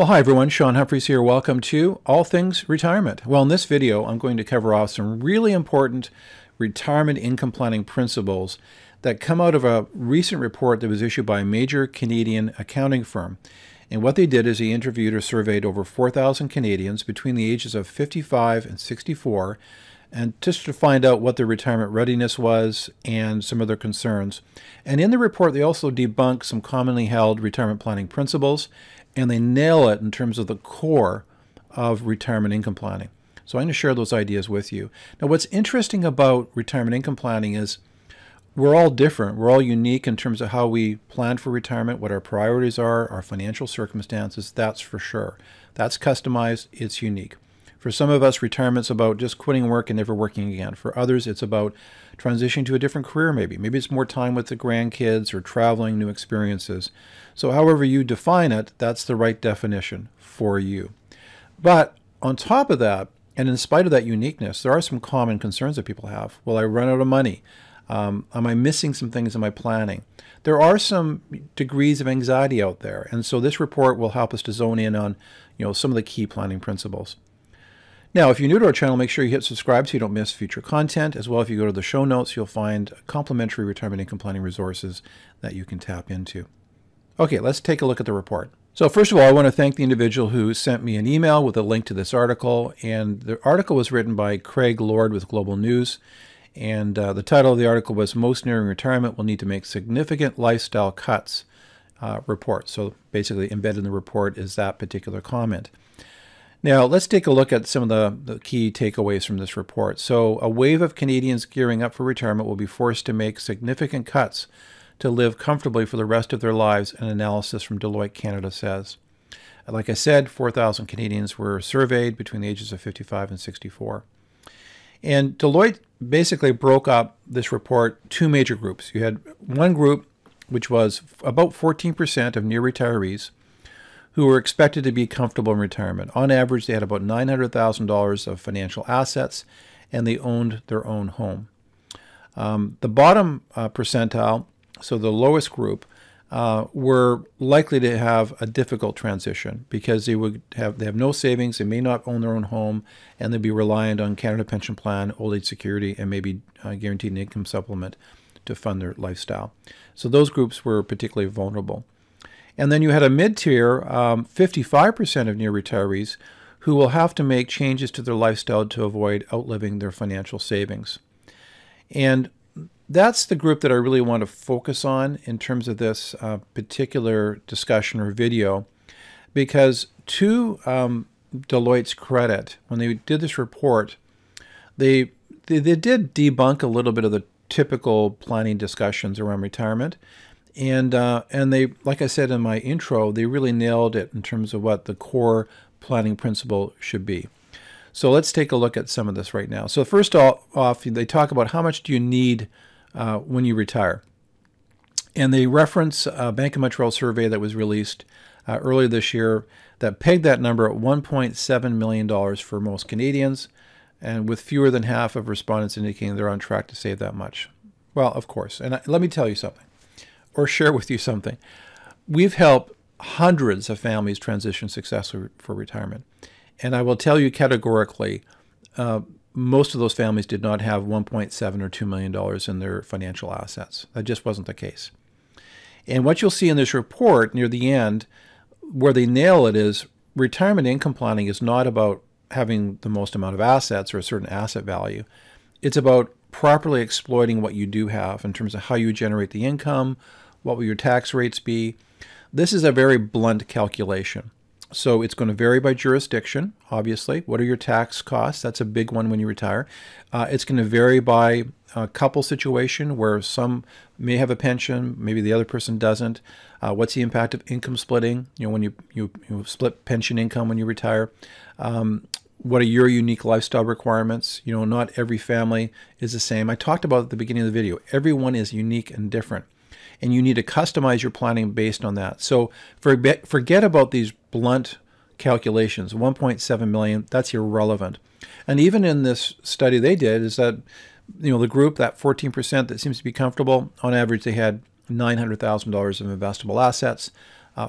Well, hi everyone, Shaun Humphries here. Welcome to All Things Retirement. Well, in this video, I'm going to cover off some really important retirement income planning principles that come out of a recent report that was issued by a major Canadian accounting firm. And what they did is they interviewed or surveyed over 4,000 Canadians between the ages of 55 and 64, and just to find out what their retirement readiness was and some of their concerns. And in the report, they also debunk some commonly held retirement planning principles, and they nail it in terms of the core of retirement income planning. So I'm going to share those ideas with you. Now, what's interesting about retirement income planning is we're all different. We're all unique in terms of how we plan for retirement, what our priorities are, our financial circumstances, that's for sure. That's customized, it's unique. For some of us, retirement's about just quitting work and never working again. For others, it's about transitioning to a different career maybe. Maybe it's more time with the grandkids or traveling, new experiences. So however you define it, that's the right definition for you. But on top of that, and in spite of that uniqueness, there are some common concerns that people have. Will I run out of money? Am I missing some things in my planning? There are some degrees of anxiety out there. And so this report will help us to zone in on, some of the key planning principles. Now, if you're new to our channel, make sure you hit subscribe so you don't miss future content. As well, if you go to the show notes, you'll find complimentary retirement income planning resources that you can tap into. Okay, let's take a look at the report. So first of all, I want to thank the individual who sent me an email with a link to this article. And the article was written by Craig Lord with Global News. And the title of the article was Most Nearing Retirement Will Need to Make Significant Lifestyle Cuts report. So basically embedded in the report is that particular comment. Now, let's take a look at some of the key takeaways from this report. So a wave of Canadians gearing up for retirement will be forced to make significant cuts to live comfortably for the rest of their lives, an analysis from Deloitte Canada says. Like I said, 4,000 Canadians were surveyed between the ages of 55 and 64. And Deloitte basically broke up this report two major groups. You had one group, which was about 14% of near retirees, who were expected to be comfortable in retirement. On average, they had about $900,000 of financial assets, and they owned their own home. The bottom percentile, so the lowest group, were likely to have a difficult transition because they have no savings, they may not own their own home, and they'd be reliant on Canada Pension Plan, Old Age Security, and maybe Guaranteed Income Supplement to fund their lifestyle. So those groups were particularly vulnerable. And then you had a mid-tier, 55% of near retirees who will have to make changes to their lifestyle to avoid outliving their financial savings. And that's the group that I really want to focus on in terms of this particular discussion or video, because to Deloitte's credit, when they did this report, they did debunk a little bit of the typical planning discussions around retirement. And they, like I said in my intro, they really nailed it in terms of what the core planning principle should be. So let's take a look at some of this right now. So first off, they talk about how much do you need when you retire. And they reference a Bank of Montreal survey that was released earlier this year that pegged that number at $1.7 million for most Canadians, and with fewer than half of respondents indicating they're on track to save that much. Well, of course. And let me tell you something, or share with you something. We've helped hundreds of families transition successfully for retirement. And I will tell you categorically, most of those families did not have $1.7 or $2 million in their financial assets. That just wasn't the case. And what you'll see in this report near the end, where they nail it, is retirement income planning is not about having the most amount of assets or a certain asset value. It's about properly exploiting what you do have in terms of how you generate the income, what will your tax rates be. This is a very blunt calculation. So it's going to vary by jurisdiction, obviously. What are your tax costs? That's a big one when you retire. It's going to vary by a couple situation where some may have a pension, maybe the other person doesn't. What's the impact of income splitting? When you split pension income when you retire. What are your unique lifestyle requirements? Not every family is the same. I talked about at the beginning of the video. Everyone is unique and different. And you need to customize your planning based on that. So forget about these blunt calculations. 1.7 million, that's irrelevant. And even in this study they did is that, the group, that 14% that seems to be comfortable, on average they had $900,000 of investable assets.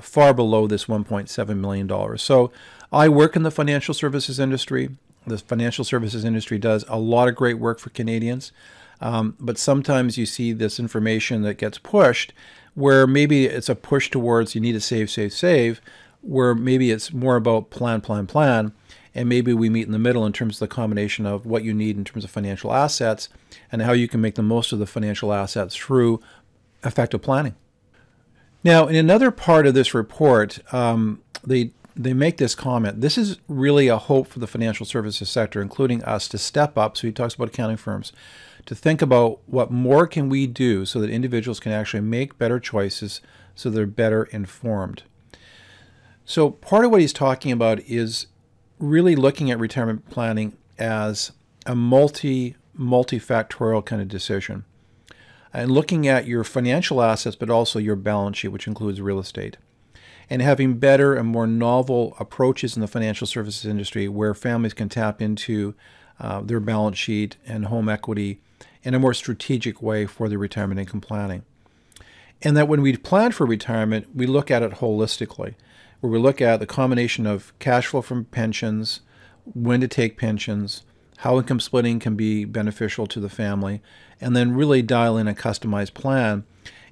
far below this $1.7 million. So I work in the financial services industry. The financial services industry does a lot of great work for Canadians. But sometimes you see this information that gets pushed where maybe it's a push towards you need to save, save, save, where maybe it's more about plan, plan, plan. And maybe we meet in the middle in terms of the combination of what you need in terms of financial assets and how you can make the most of the financial assets through effective planning. Now, in another part of this report, they make this comment. This is really a hope for the financial services sector, including us, to step up. So he talks about accounting firms, to think about what more can we do so that individuals can actually make better choices so they're better informed. So part of what he's talking about is really looking at retirement planning as a multifactorial kind of decision, and looking at your financial assets, but also your balance sheet, which includes real estate, and having better and more novel approaches in the financial services industry where families can tap into their balance sheet and home equity in a more strategic way for their retirement income planning. And that when we plan for retirement, we look at it holistically, where we look at the combination of cash flow from pensions, when to take pensions, how income splitting can be beneficial to the family, and then really dial in a customized plan.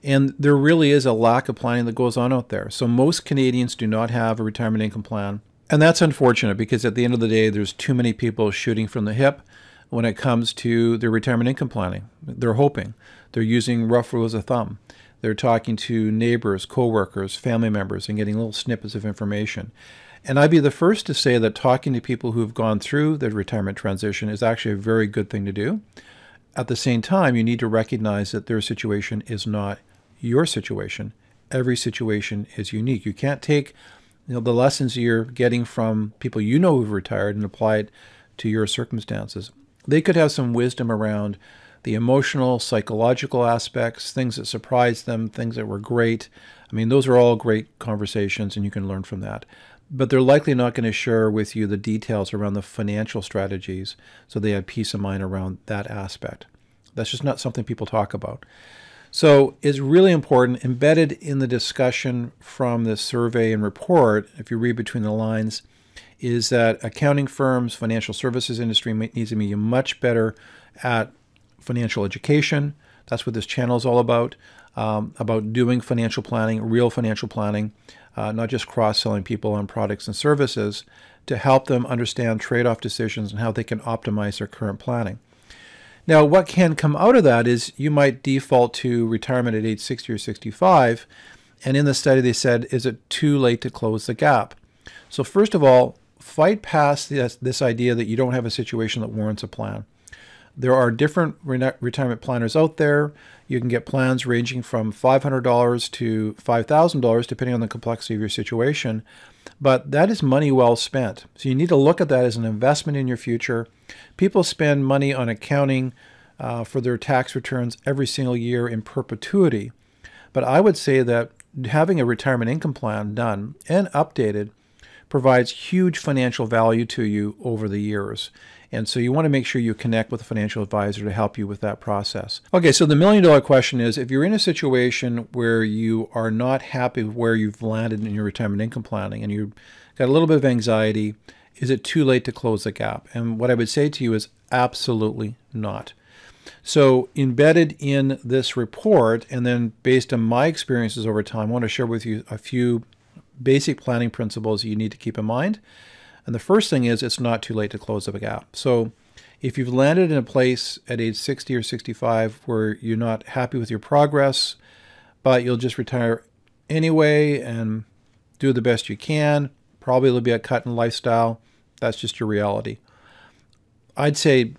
And there really is a lack of planning that goes on out there. So most Canadians do not have a retirement income plan. And that's unfortunate because at the end of the day, there's too many people shooting from the hip when it comes to their retirement income planning. They're hoping. They're using rough rules of thumb. They're talking to neighbors, coworkers, family members, and getting little snippets of information. And I'd be the first to say that talking to people who've gone through the retirement transition is actually a very good thing to do. At the same time, you need to recognize that their situation is not your situation. Every situation is unique. You can't take the lessons you're getting from people you know who've retired and apply it to your circumstances. They could have some wisdom around the emotional, psychological aspects, things that surprised them, things that were great. I mean, those are all great conversations and you can learn from that. But they're likely not going to share with you the details around the financial strategies so they have peace of mind around that aspect. That's just not something people talk about. So it's really important, embedded in the discussion from this survey and report, if you read between the lines, is that accounting firms, financial services industry needs to be much better at financial education. That's what this channel is all about doing financial planning, real financial planning, not just cross-selling people on products and services, to help them understand trade-off decisions and how they can optimize their current planning. Now, what can come out of that is you might default to retirement at age 60 or 65, and in the study they said, is it too late to close the gap? So first of all, fight past this idea that you don't have a situation that warrants a plan. There are different retirement planners out there. You can get plans ranging from $500 to $5,000 depending on the complexity of your situation. But that is money well spent. So you need to look at that as an investment in your future. People spend money on accounting for their tax returns every single year in perpetuity. But I would say that having a retirement income plan done and updated provides huge financial value to you over the years. And so you want to make sure you connect with a financial advisor to help you with that process. Okay, so the million-dollar question is, if you're in a situation where you are not happy with where you've landed in your retirement income planning and you've got a little bit of anxiety, is it too late to close the gap? And what I would say to you is absolutely not. So embedded in this report, and then based on my experiences over time, I want to share with you a few basic planning principles you need to keep in mind. And the first thing is it's not too late to close the gap. So if you've landed in a place at age 60 or 65 where you're not happy with your progress, but you'll just retire anyway and do the best you can, probably there'll be a cut in lifestyle, that's just your reality. I'd say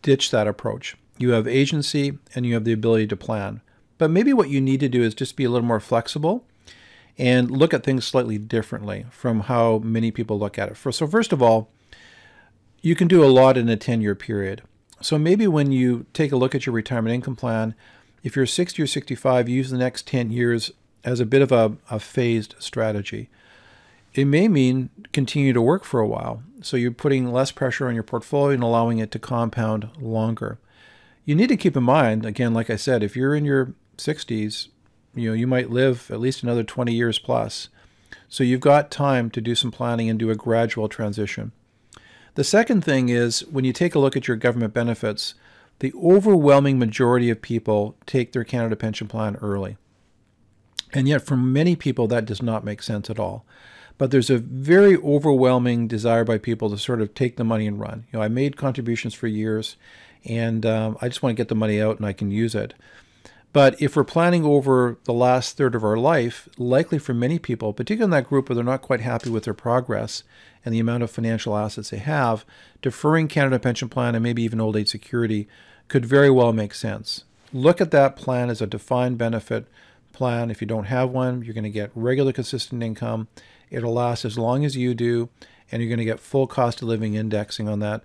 ditch that approach. You have agency and you have the ability to plan. But maybe what you need to do is just be a little more flexible and look at things slightly differently from how many people look at it. So first of all, you can do a lot in a 10-year period. So maybe when you take a look at your retirement income plan, if you're 60 or 65, use the next 10 years as a bit of a phased strategy. It may mean continue to work for a while. So you're putting less pressure on your portfolio and allowing it to compound longer. You need to keep in mind, again, like I said, if you're in your 60s, you might live at least another 20 years plus. So you've got time to do some planning and do a gradual transition. The second thing is, when you take a look at your government benefits, the overwhelming majority of people take their Canada Pension Plan early. And yet for many people that does not make sense at all. But there's a very overwhelming desire by people to sort of take the money and run. I made contributions for years, and I just want to get the money out and I can use it. But if we're planning over the last third of our life, likely for many people, particularly in that group where they're not quite happy with their progress and the amount of financial assets they have, deferring Canada Pension Plan and maybe even old age security could very well make sense. Look at that plan as a defined benefit plan. If you don't have one, you're going to get regular consistent income. It'll last as long as you do, and you're going to get full cost of living indexing on that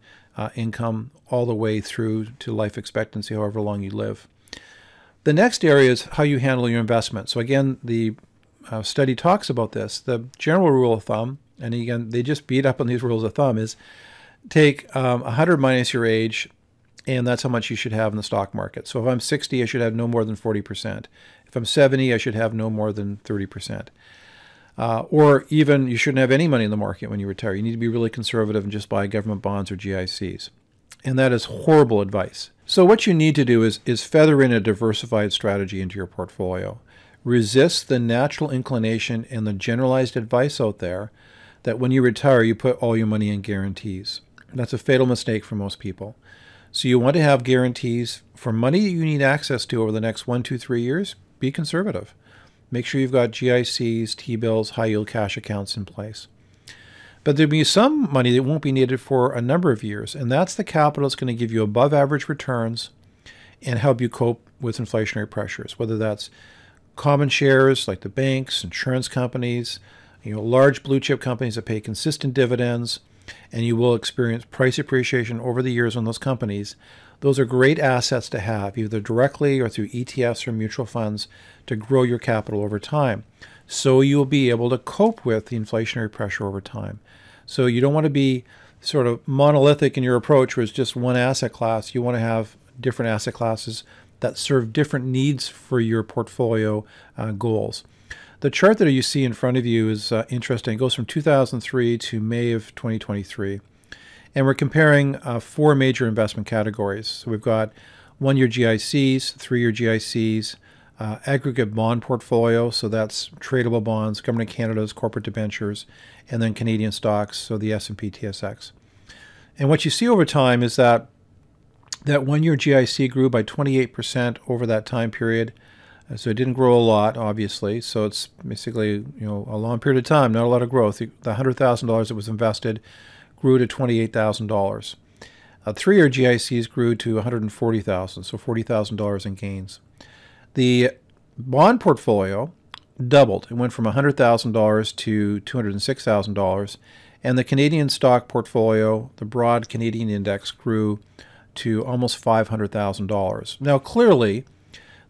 income all the way through to life expectancy, however long you live. The next area is how you handle your investment. So again, the study talks about this. The general rule of thumb, and again, they just beat up on these rules of thumb, is take 100 minus your age, and that's how much you should have in the stock market. So if I'm 60, I should have no more than 40%. If I'm 70, I should have no more than 30%. Or even you shouldn't have any money in the market when you retire. You need to be really conservative and just buy government bonds or GICs. And that is horrible advice. So what you need to do is feather in a diversified strategy into your portfolio. Resist the natural inclination and the generalized advice out there that when you retire, you put all your money in guarantees. That's a fatal mistake for most people. So you want to have guarantees for money that you need access to over the next 1, 2, 3 years. Be conservative. Make sure you've got GICs, T-bills, high-yield cash accounts in place. But there'll be some money that won't be needed for a number of years, and that's the capital that's going to give you above-average returns and help you cope with inflationary pressures, whether that's common shares like the banks, insurance companies, large blue-chip companies that pay consistent dividends, and you will experience price appreciation over the years on those companies. Those are great assets to have, either directly or through ETFs or mutual funds, to grow your capital over time. So you'll be able to cope with the inflationary pressure over time. So you don't want to be sort of monolithic in your approach where it's just one asset class. You want to have different asset classes that serve different needs for your portfolio goals. The chart that you see in front of you is interesting. It goes from 2003 to May of 2023. And we're comparing 4 major investment categories. So we've got 1-year GICs, 3-year GICs, aggregate bond portfolio, so that's tradable bonds, Government of Canada's corporate debentures, and then Canadian stocks, so the S&P TSX. And what you see over time is that 1-year GIC grew by 28% over that time period. So it didn't grow a lot, obviously. So it's basically a long period of time, not a lot of growth. The $100,000 that was invested grew to $28,000. 3-year GICs grew to $140,000, so $40,000 in gains. The bond portfolio doubled. It went from $100,000 to $206,000. And the Canadian stock portfolio, the broad Canadian index, grew to almost $500,000. Now, clearly,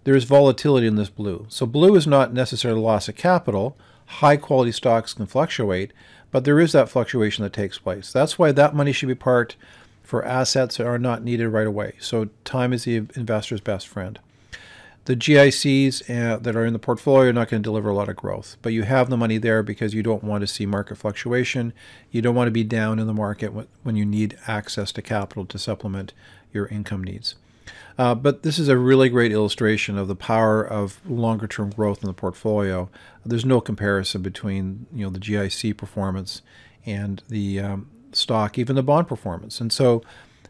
there's volatility in this blue. So blue is not necessarily loss of capital. High-quality stocks can fluctuate, but there is that fluctuation that takes place. That's why that money should be parked for assets that are not needed right away. So time is the investor's best friend. The GICs that are in the portfolio are not going to deliver a lot of growth, but you have the money there because you don't want to see market fluctuation. You don't want to be down in the market when you need access to capital to supplement your income needs. But this is a really great illustration of the power of longer-term growth in the portfolio. There's no comparison between the GIC performance and the stock, even the bond performance. And so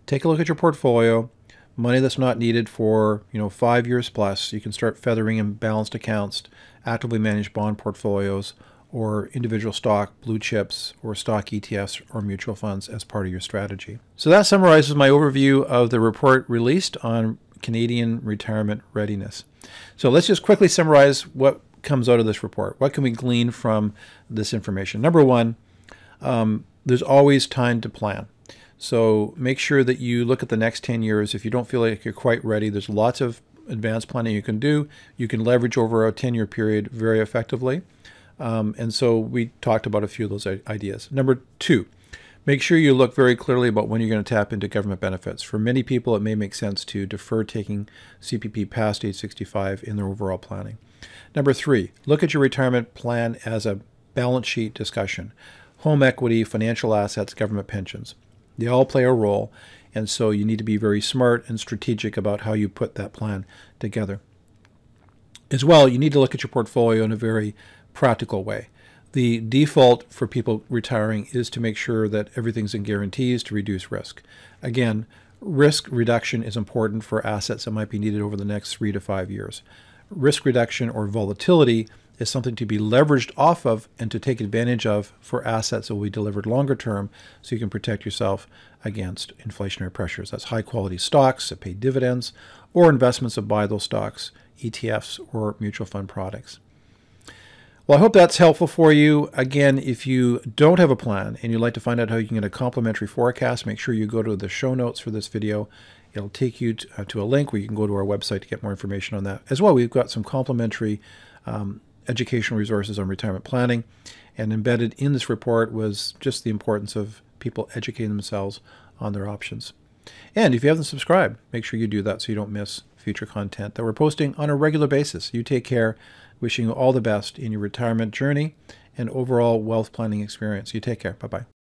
take a look at your portfolio. Money that's not needed for 5 years plus. You can start feathering in balanced accounts, actively managed bond portfolios, or individual stock, blue chips, or stock ETFs or mutual funds as part of your strategy. So that summarizes my overview of the report released on Canadian retirement readiness. So let's just quickly summarize what comes out of this report. What can we glean from this information? Number one, there's always time to plan. So make sure that you look at the next 10 years. If you don't feel like you're quite ready, there's lots of advanced planning you can do. You can leverage over a 10-year period very effectively. And so we talked about a few of those ideas. Number two, Make sure you look very clearly about when you're going to tap into government benefits. For many people, it may make sense to defer taking CPP past age 65 in their overall planning. Number 3, look at your retirement plan as a balance sheet discussion. Home equity, financial assets, government pensions. They all play a role, and so you need to be very smart and strategic about how you put that plan together. As well, you need to look at your portfolio in a very practical way. The default for people retiring is to make sure that everything's in guarantees to reduce risk. Again, risk reduction is important for assets that might be needed over the next 3 to 5 years. Risk reduction or volatility is something to be leveraged off of and to take advantage of for assets that will be delivered longer term so you can protect yourself against inflationary pressures. That's high quality stocks that pay dividends or investments that buy those stocks, ETFs or mutual fund products. Well, I hope that's helpful for you. Again, if you don't have a plan and you'd like to find out how you can get a complimentary forecast, make sure you go to the show notes for this video. It'll take you to a link where you can go to our website to get more information on that. As well, we've got some complimentary educational resources on retirement planning, and embedded in this report was just the importance of people educating themselves on their options. And if you haven't subscribed, make sure you do that so you don't miss future content that we're posting on a regular basis. You take care. Wishing you all the best in your retirement journey and overall wealth planning experience. You take care. Bye-bye.